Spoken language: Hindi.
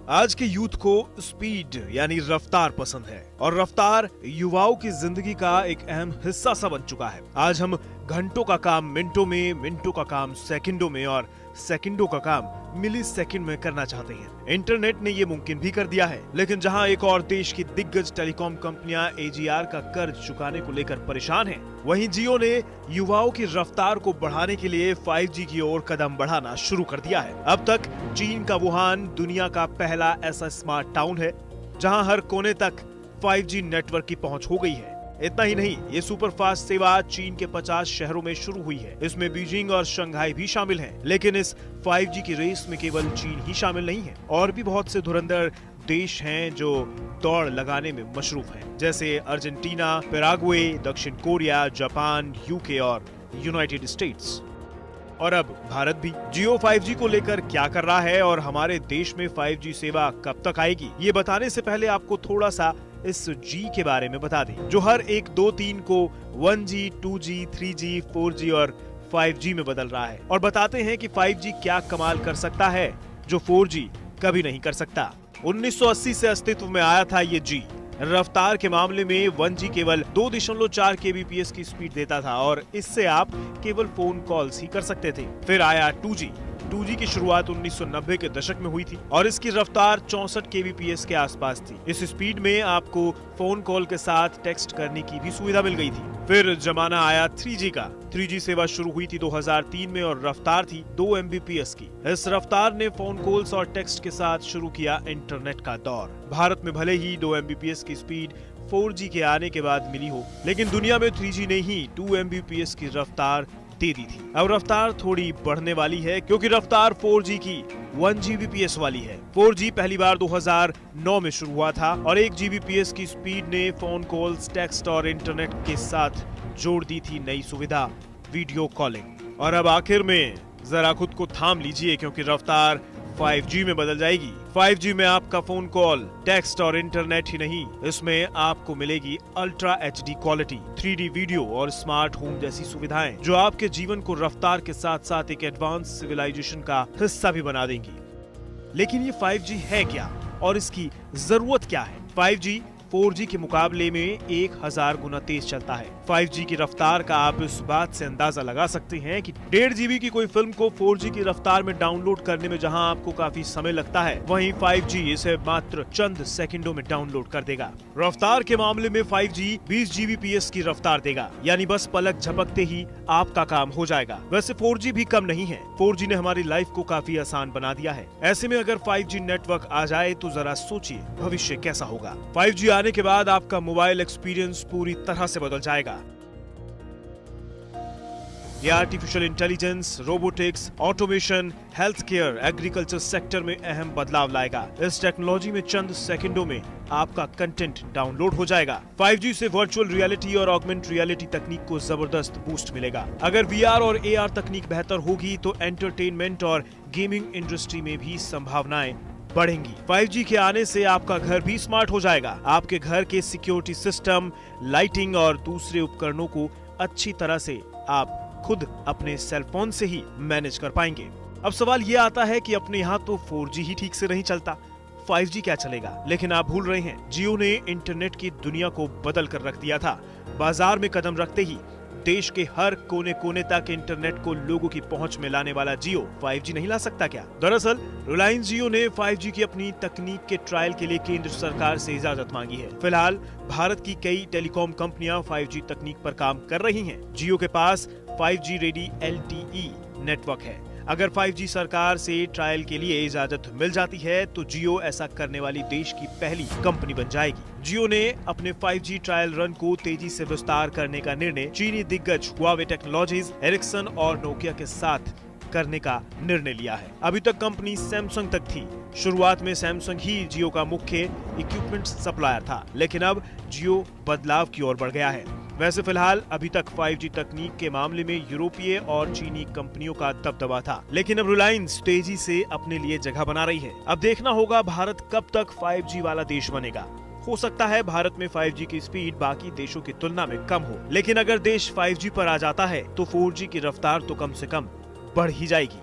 आज के यूथ को स्पीड यानी रफ्तार पसंद है और रफ्तार युवाओं की जिंदगी का एक अहम हिस्सा सा बन चुका है। आज हम घंटों का काम मिनटों में, मिनटों का काम सेकंडों में और सेकंडों का काम मिली सेकंड में करना चाहते हैं। इंटरनेट ने ये मुमकिन भी कर दिया है, लेकिन जहां एक और देश की दिग्गज टेलीकॉम कंपनियां एजीआर का कर्ज चुकाने को लेकर परेशान हैं, वहीं जियो ने युवाओं की रफ्तार को बढ़ाने के लिए 5G की ओर कदम बढ़ाना शुरू कर दिया है। अब तक चीन का वुहान दुनिया का पहला ऐसा स्मार्ट टाउन है जहां हर कोने तक 5G नेटवर्क की पहुंच हो गई है। इतना ही नहीं, ये सुपरफास्ट सेवा चीन के 50 शहरों में शुरू हुई है। इसमें बीजिंग और शंघाई भी शामिल हैं। लेकिन इस 5G की रेस में केवल चीन ही शामिल नहीं है, और भी बहुत से धुरंधर देश हैं जो दौड़ लगाने में मशरूफ हैं, जैसे अर्जेंटीना, पैराग्वे, दक्षिण कोरिया, जापान, यूके और यूनाइटेड स्टेट्स। और अब भारत भी जियो 5G को लेकर क्या कर रहा है और हमारे देश में 5G सेवा कब तक आएगी, ये बताने से पहले आपको थोड़ा सा इस G के बारे में बता दें, जो हर 1, 2, 3 को 1G, 2G, 3G, 4G और 5G में बदल रहा है। और बताते हैं कि 5G क्या कमाल कर सकता है जो 4G कभी नहीं कर सकता। 1980 से अस्तित्व में आया था ये G। रफ्तार के मामले में 1G केवल 2.4 kbps की स्पीड देता था और इससे आप केवल फोन कॉल्स ही कर सकते थे। फिर आया 2G की शुरुआत 1990 के दशक में हुई थी और इसकी रफ्तार 64 kbps के आसपास थी। इस स्पीड में आपको फोन कॉल के साथ टेक्स्ट करने की भी सुविधा मिल गई थी। फिर जमाना आया 3G का। 3G सेवा शुरू हुई थी 2003 में और रफ्तार थी 2 Mbps की। इस रफ्तार ने फोन कॉल्स और टेक्स्ट के साथ शुरू किया इंटरनेट का दौर। भारत में भले ही 2 Mbps की स्पीड 4G के आने के बाद मिली हो, लेकिन दुनिया में 3G ने ही 2 Mbps की रफ्तार दे दी थी। अब रफ्तार थोड़ी बढ़ने वाली है क्योंकि रफ्तार 4G की 1 Gbps वाली है। 4G पहली बार 2009 में शुरू हुआ था और 1 Gbps की स्पीड ने फोन कॉल्स, टेक्स्ट और इंटरनेट के साथ जोड़ दी थी नई सुविधा, वीडियो कॉलिंग। और अब आखिर में जरा खुद को थाम लीजिए क्योंकि रफ्तार 5G में बदल जाएगी। 5G में आपका फोन कॉल, टेक्स्ट और इंटरनेट ही नहीं, इसमें आपको मिलेगी ultra HD quality, 3D video और स्मार्ट होम जैसी सुविधाएं जो आपके जीवन को रफ्तार के साथ साथ एक एडवांस सिविलाइजेशन का हिस्सा भी बना देंगी। लेकिन ये 5G है क्या और इसकी जरूरत क्या है? 5G 4G के मुकाबले में 1000 गुना तेज चलता है। 5G की रफ्तार का आप इस बात से अंदाजा लगा सकते हैं कि 1.5 GB की कोई फिल्म को 4G की रफ्तार में डाउनलोड करने में जहां आपको काफी समय लगता है, वहीं 5G इसे मात्र चंद सेकंडों में डाउनलोड कर देगा। रफ्तार के मामले में 5G 20 Gbps की रफ्तार देगा, यानी बस पलक झपकते ही आपका काम हो जाएगा। वैसे 4G भी कम नहीं है। 4G ने हमारी लाइफ को काफी आसान बना दिया है। ऐसे में अगर 5G नेटवर्क आ जाए तो जरा सोचिए भविष्य कैसा होगा। 5G आने के बाद आपका मोबाइल एक्सपीरियंस पूरी तरह से बदल जाएगा। ये artificial intelligence, robotics, automation, health care, agriculture sector में अहम बदलाव लाएगा। इस टेक्नोलॉजी में चंद सेकंडों में आपका कंटेंट डाउनलोड हो जाएगा। 5G से वर्चुअल रियलिटी और ऑगमेंट रियलिटी तकनीक को जबरदस्त बूस्ट मिलेगा। अगर VR और AR तकनीक बेहतर होगी तो एंटरटेनमेंट और गेमिंग इंडस्ट्री में भी संभावनाएं बढ़ेंगी। 5G के आने से आपका घर भी स्मार्ट हो जाएगा। आपके घर के सिक्योरिटी सिस्टम, लाइटिंग और दूसरे उपकरणों को अच्छी तरह से आप खुद अपने सेल फोन से ही मैनेज कर पाएंगे। अब सवाल ये आता है कि अपने यहाँ तो 4G ही ठीक से नहीं चलता, 5G क्या चलेगा? लेकिन आप भूल रहे हैं, जियो ने इंटरनेट की दुनिया को बदल कर रख दिया था। बाजार में कदम रखते ही देश के हर कोने कोने तक इंटरनेट को लोगों की पहुंच में लाने वाला जियो 5G नहीं ला सकता क्या? दरअसल रिलायंस जियो ने 5G की अपनी तकनीक के ट्रायल के लिए केंद्र सरकार से इजाजत मांगी है। फिलहाल भारत की कई टेलीकॉम कंपनियां 5G तकनीक पर काम कर रही हैं। जियो के पास 5G रेडी LTE नेटवर्क है। अगर 5G सरकार से ट्रायल के लिए इजाजत मिल जाती है तो जियो ऐसा करने वाली देश की पहली कंपनी बन जाएगी। जियो ने अपने 5G ट्रायल रन को तेजी से विस्तार करने का निर्णय चीनी दिग्गज हुआवे टेक्नोलॉजीज, एरिक्सन और नोकिया के साथ करने का निर्णय लिया है। अभी तक कंपनी सैमसंग तक थी। शुरुआत में सैमसंग ही जियो का मुख्य इक्विपमेंट सप्लायर था, लेकिन अब जियो बदलाव की ओर बढ़ गया है। वैसे फिलहाल अभी तक 5G तकनीक के मामले में यूरोपीय और चीनी कंपनियों का दबदबा था, लेकिन अब रिलायंस तेजी से अपने लिए जगह बना रही है। अब देखना होगा भारत कब तक 5G वाला देश बनेगा। हो सकता है भारत में 5G की स्पीड बाकी देशों की तुलना में कम हो, लेकिन अगर देश 5G पर आ जाता है तो 4G की रफ्तार तो कम से कम बढ़ ही जाएगी।